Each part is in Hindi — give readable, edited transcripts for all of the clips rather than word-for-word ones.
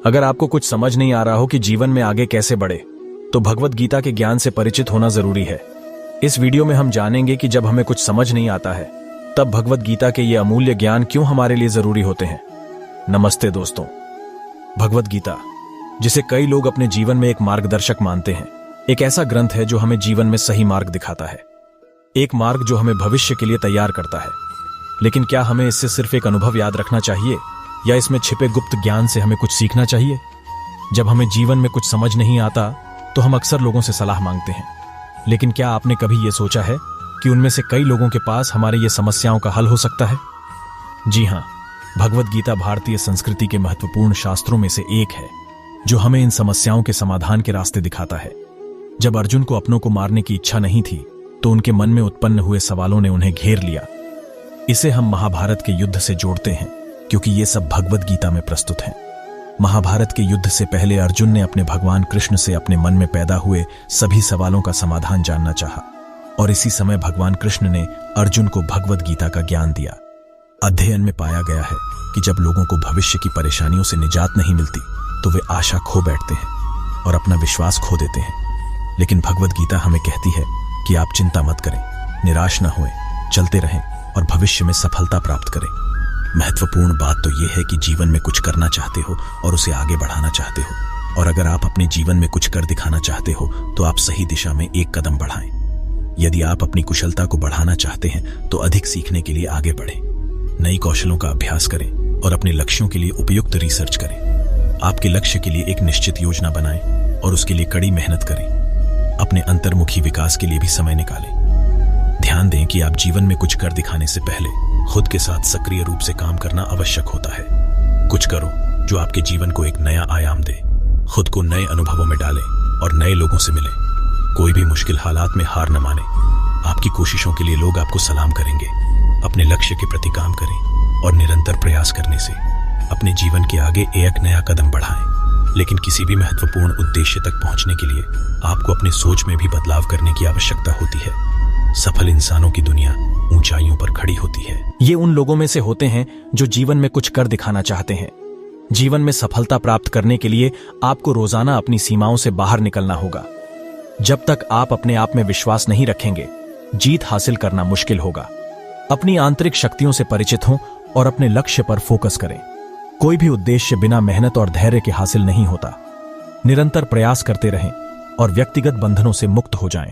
अगर आपको कुछ समझ नहीं आ रहा हो कि जीवन में आगे कैसे बढ़े, तो भगवत गीता के ज्ञान से परिचित होना जरूरी है। इस वीडियो में हम जानेंगे कि जब हमें कुछ समझ नहीं आता है, तब भगवत गीता के ये अमूल्य ज्ञान क्यों हमारे लिए जरूरी होते हैं। नमस्ते दोस्तों। भगवत गीता, जिसे कई लोग अपने जीवन में एक मार्गदर्शक मानते हैं, एक ऐसा ग्रंथ है जो हमें जीवन में सही मार्ग दिखाता है, एक मार्ग जो हमें भविष्य के लिए तैयार करता है। लेकिन क्या हमें इससे सिर्फ एक अनुभव याद रखना चाहिए, या इसमें छिपे गुप्त ज्ञान से हमें कुछ सीखना चाहिए? जब हमें जीवन में कुछ समझ नहीं आता, तो हम अक्सर लोगों से सलाह मांगते हैं। लेकिन क्या आपने कभी यह सोचा है कि उनमें से कई लोगों के पास हमारे ये समस्याओं का हल हो सकता है? जी हां, भगवत गीता भारतीय संस्कृति के महत्वपूर्ण शास्त्रों में से एक है, जो हमें इन समस्याओं के समाधान के रास्ते दिखाता है। जब अर्जुन को अपनों को मारने की इच्छा नहीं थी, तो उनके मन में उत्पन्न हुए सवालों ने उन्हें घेर लिया। इसे हम महाभारत के युद्ध से जोड़ते हैं, क्योंकि ये सब भगवत गीता में प्रस्तुत है। महाभारत के युद्ध से पहले अर्जुन ने अपने भगवान कृष्ण से अपने मन में पैदा हुए सभी सवालों का समाधान जानना चाहा, और इसी समय भगवान कृष्ण ने अर्जुन को भगवत गीता का ज्ञान दिया। अध्ययन में पाया गया है कि जब लोगों को भविष्य की परेशानियों से निजात नहीं मिलती, तो वे आशा खो बैठते हैं और अपना विश्वास खो देते हैं। लेकिन भगवत गीता हमें कहती है कि आप चिंता मत करें, निराश न होएं, चलते रहें और भविष्य में सफलता प्राप्त करें। महत्वपूर्ण बात तो यह है कि जीवन में कुछ करना चाहते हो और उसे आगे बढ़ाना चाहते हो, और अगर आप अपने जीवन में कुछ कर दिखाना चाहते हो, तो आप सही दिशा में एक कदम बढ़ाएं। यदि आप अपनी कुशलता को बढ़ाना चाहते हैं, तो अधिक सीखने के लिए आगे बढ़ें, नई कौशलों का अभ्यास करें और अपने लक्ष्यों के लिए उपयुक्त रिसर्च करें। आपके लक्ष्य के लिए एक निश्चित योजना बनाएं और उसके लिए कड़ी मेहनत करें। अपने अंतर्मुखी विकास के लिए भी समय निकालें। ध्यान दें कि आप जीवन में कुछ कर दिखाने से पहले खुद के साथ सक्रिय रूप से काम करना आवश्यक होता है। कुछ करो जो आपके जीवन को एक नया आयाम दे। खुद को नए अनुभवों में डालें और नए लोगों से मिलें। कोई भी मुश्किल हालात में हार न माने। आपकी कोशिशों के लिए लोग आपको सलाम करेंगे। अपने लक्ष्य के प्रति काम करें और निरंतर प्रयास करने से अपने जीवन के आगे एक नया कदम बढ़ाएं। लेकिन किसी भी महत्वपूर्ण उद्देश्य तक पहुंचने के लिए आपको अपनी सोच में भी बदलाव करने की आवश्यकता होती है। सफल इंसानों की दुनिया ऊंचाइयों पर खड़ी होती है। ये उन लोगों में से होते हैं जो जीवन में कुछ कर दिखाना चाहते हैं। जीवन में सफलता प्राप्त करने के लिए आपको रोजाना अपनी सीमाओं से बाहर निकलना होगा। जब तक आप अपने आप में विश्वास नहीं रखेंगे, जीत हासिल करना मुश्किल होगा। अपनी आंतरिक शक्तियों से परिचित हों और अपने लक्ष्य पर फोकस करें। कोई भी उद्देश्य बिना मेहनत और धैर्य के हासिल नहीं होता। निरंतर प्रयास करते रहें और व्यक्तिगत बंधनों से मुक्त हो जाएं।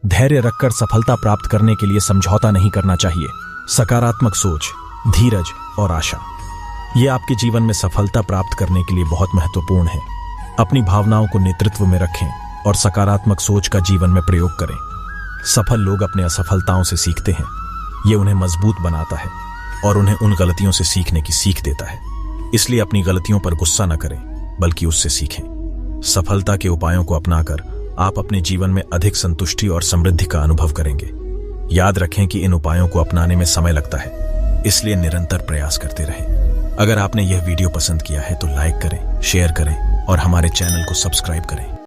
धैर्य रखकर सफलता प्राप्त करने के लिए समझौता नहीं करना चाहिए। सकारात्मक सोच, धीरज और आशा, ये आपके जीवन में सफलता प्राप्त करने के लिए बहुत महत्वपूर्ण है। अपनी भावनाओं को नेतृत्व में रखें और सकारात्मक सोच का जीवन में प्रयोग करें। सफल लोग अपने असफलताओं से सीखते हैं। ये उन्हें मजबूत बनाता है और उन्हें उन गलतियों से सीखने की सीख देता है। इसलिए अपनी गलतियों पर गुस्सा न करें, बल्कि उससे सीखें। सफलता के उपायों को अपनाकर आप अपने जीवन में अधिक संतुष्टि और समृद्धि का अनुभव करेंगे। याद रखें कि इन उपायों को अपनाने में समय लगता है, इसलिए निरंतर प्रयास करते रहें। अगर आपने यह वीडियो पसंद किया है तो लाइक करें, शेयर करें और हमारे चैनल को सब्सक्राइब करें।